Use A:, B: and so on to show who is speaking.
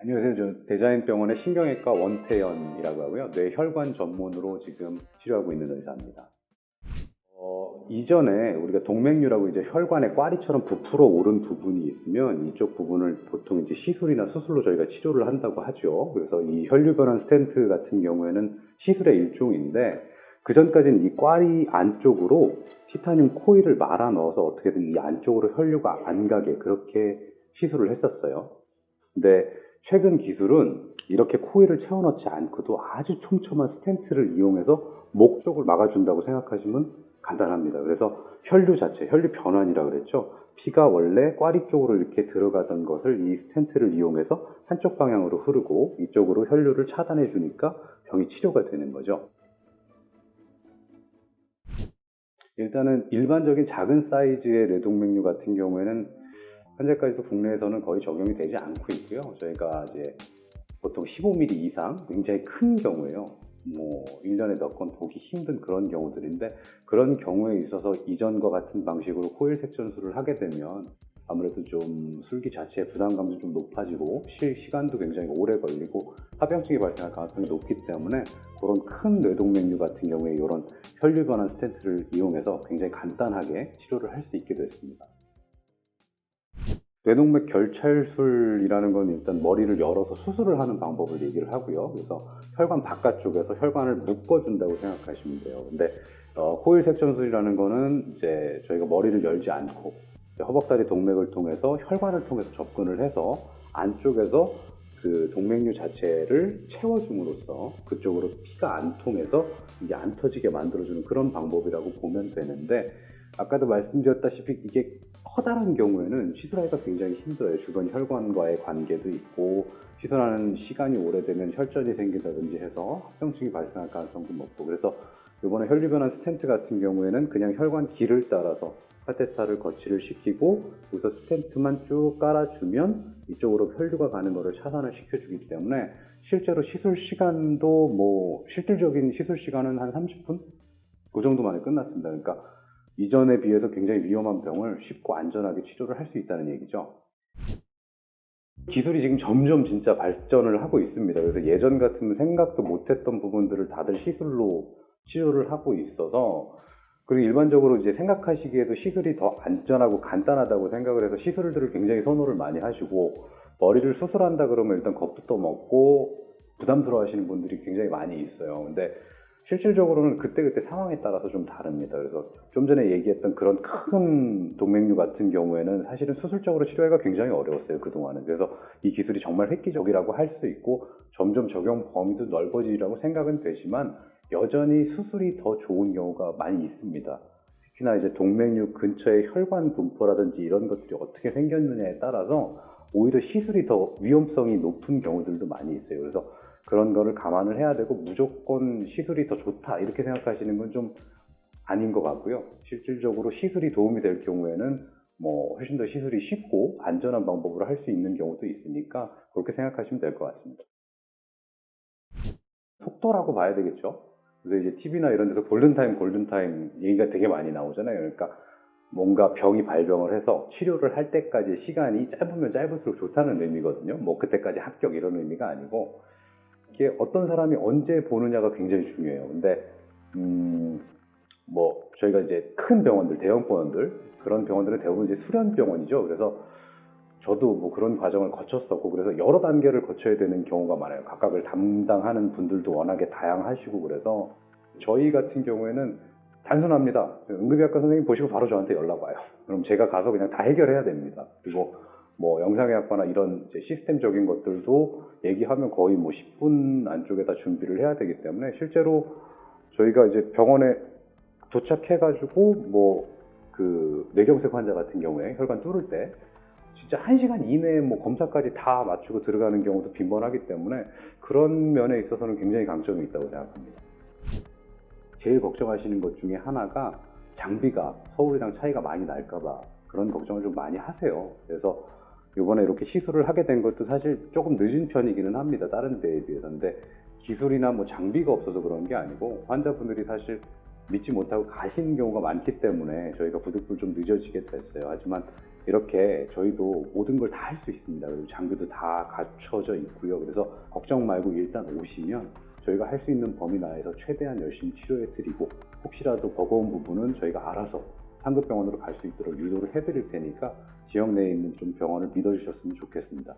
A: 안녕하세요. 저 대자연병원의 신경외과 원태현이라고 하고요. 뇌혈관 전문으로 지금 치료하고 있는 의사입니다. 이전에 우리가 동맥류라고 이제 혈관에 꽈리처럼 부풀어 오른 부분이 있으면 이쪽 부분을 보통 이제 시술이나 수술로 저희가 치료를 한다고 하죠. 그래서 이 혈류변환 스텐트 같은 경우에는 시술의 일종인데, 그 전까지는 이 꽈리 안쪽으로 티타늄 코일을 말아 넣어서 어떻게든 이 안쪽으로 혈류가 안 가게 그렇게 시술을 했었어요. 근데 최근 기술은 이렇게 코일을 채워넣지 않고도 아주 촘촘한 스텐트를 이용해서 목 쪽을 막아준다고 생각하시면 간단합니다. 그래서 혈류 자체, 혈류 변환이라고 그랬죠. 피가 원래 꽈리 쪽으로 이렇게 들어가던 것을 이 스텐트를 이용해서 한쪽 방향으로 흐르고 이쪽으로 혈류를 차단해 주니까 병이 치료가 되는 거죠. 일단은 일반적인 작은 사이즈의 뇌동맥류 같은 경우에는 현재까지도 국내에서는 거의 적용이 되지 않고 있고요. 저희가 이제 보통 15mm 이상 굉장히 큰 경우에요. 1년에 몇 건 보기 힘든 그런 경우들인데, 그런 경우에 있어서 이전과 같은 방식으로 코일 색전술을 하게 되면 아무래도 좀 술기 자체의 부담감도 좀 높아지고 시간도 굉장히 오래 걸리고 합병증이 발생할 가능성이 높기 때문에 그런 큰 뇌동맥류 같은 경우에 이런 혈류 변환 스텐트를 이용해서 굉장히 간단하게 치료를 할 수 있게 됐습니다. 뇌동맥 결찰술이라는 건 일단 머리를 열어서 수술을 하는 방법을 얘기를 하고요. 그래서 혈관 바깥쪽에서 혈관을 묶어준다고 생각하시면 돼요. 근데 코일 색전술이라는 거는 이제 저희가 머리를 열지 않고 허벅다리 동맥을 통해서 혈관을 통해서 접근을 해서 안쪽에서 그 동맥류 자체를 채워줌으로써 그쪽으로 피가 안 통해서 이게 안 터지게 만들어주는 그런 방법이라고 보면 되는데, 아까도 말씀드렸다시피 이게 커다란 경우에는 시술하기가 굉장히 힘들어요. 주변 혈관과의 관계도 있고 시술하는 시간이 오래되면 혈전이 생긴다든지 해서 합병증이 발생할 가능성도 높고, 그래서 이번에 혈류변환 스텐트 같은 경우에는 그냥 혈관 길을 따라서 카테터를 거치를 시키고 여기서 스텐트만 쭉 깔아주면 이쪽으로 혈류가 가는 것을 차단을 시켜주기 때문에 실제로 시술 시간도 실질적인 시술 시간은 한 30분? 그 정도 만에 끝났습니다. 그러니까 이전에 비해서 굉장히 위험한 병을 쉽고 안전하게 치료를 할 수 있다는 얘기죠. 기술이 지금 점점 진짜 발전을 하고 있습니다. 그래서 예전 같으면 생각도 못했던 부분들을 다들 시술로 치료를 하고 있어서, 그리고 일반적으로 이제 생각하시기에도 시술이 더 안전하고 간단하다고 생각을 해서 시술들을 굉장히 선호를 많이 하시고, 머리를 수술한다 그러면 일단 겁부터 먹고 부담스러워 하시는 분들이 굉장히 많이 있어요. 근데 실질적으로는 그때그때 상황에 따라서 좀 다릅니다. 그래서 좀 전에 얘기했던 그런 큰 동맥류 같은 경우에는 사실은 수술적으로 치료하기가 굉장히 어려웠어요, 그동안은. 그래서 이 기술이 정말 획기적이라고 할 수 있고 점점 적용 범위도 넓어지라고 생각은 되지만 여전히 수술이 더 좋은 경우가 많이 있습니다. 특히나 이제 동맥류 근처의 혈관 분포라든지 이런 것들이 어떻게 생겼느냐에 따라서 오히려 시술이 더 위험성이 높은 경우들도 많이 있어요. 그래서 그런 거를 감안을 해야 되고 무조건 시술이 더 좋다 이렇게 생각하시는 건 좀 아닌 것 같고요. 실질적으로 시술이 도움이 될 경우에는 훨씬 더 시술이 쉽고 안전한 방법으로 할 수 있는 경우도 있으니까 그렇게 생각하시면 될 것 같습니다. 속도라고 봐야 되겠죠. 그래서 이제 TV나 이런 데서 골든타임 얘기가 되게 많이 나오잖아요. 그러니까 뭔가 병이 발병을 해서 치료를 할 때까지 시간이 짧으면 짧을수록 좋다는 의미거든요. 그때까지 합격 이런 의미가 아니고, 이게 어떤 사람이 언제 보느냐가 굉장히 중요해요. 근데 저희가 이제 큰 병원들, 대형 병원들, 그런 병원들은 대부분 이제 수련병원이죠. 그래서 저도 그런 과정을 거쳤었고, 그래서 여러 단계를 거쳐야 되는 경우가 많아요. 각각을 담당하는 분들도 워낙에 다양하시고, 그래서 저희 같은 경우에는 단순합니다. 응급의학과 선생님 보시고 바로 저한테 연락 와요. 그럼 제가 가서 그냥 다 해결해야 됩니다. 그리고 영상의학과나 이런 이제 시스템적인 것들도 얘기하면 거의 10분 안쪽에 다 준비를 해야 되기 때문에, 실제로 저희가 이제 병원에 도착해가지고 뇌경색 환자 같은 경우에 혈관 뚫을 때 진짜 1시간 이내에 검사까지 다 맞추고 들어가는 경우도 빈번하기 때문에 그런 면에 있어서는 굉장히 강점이 있다고 생각합니다. 제일 걱정하시는 것 중에 하나가 장비가 서울이랑 차이가 많이 날까봐 그런 걱정을 좀 많이 하세요. 그래서 이번에 이렇게 시술을 하게 된 것도 사실 조금 늦은 편이기는 합니다, 다른 데에 비해서. 근데 기술이나 장비가 없어서 그런 게 아니고 환자분들이 사실 믿지 못하고 가시는 경우가 많기 때문에 저희가 부득불 좀 늦어지게 됐어요. 하지만 이렇게 저희도 모든 걸 다 할 수 있습니다. 그리고 장비도 다 갖춰져 있고요. 그래서 걱정 말고 일단 오시면 저희가 할 수 있는 범위 내에서 최대한 열심히 치료해 드리고, 혹시라도 버거운 부분은 저희가 알아서 상급 병원으로 갈 수 있도록 유도를 해드릴 테니까 지역 내에 있는 좀 병원을 믿어주셨으면 좋겠습니다.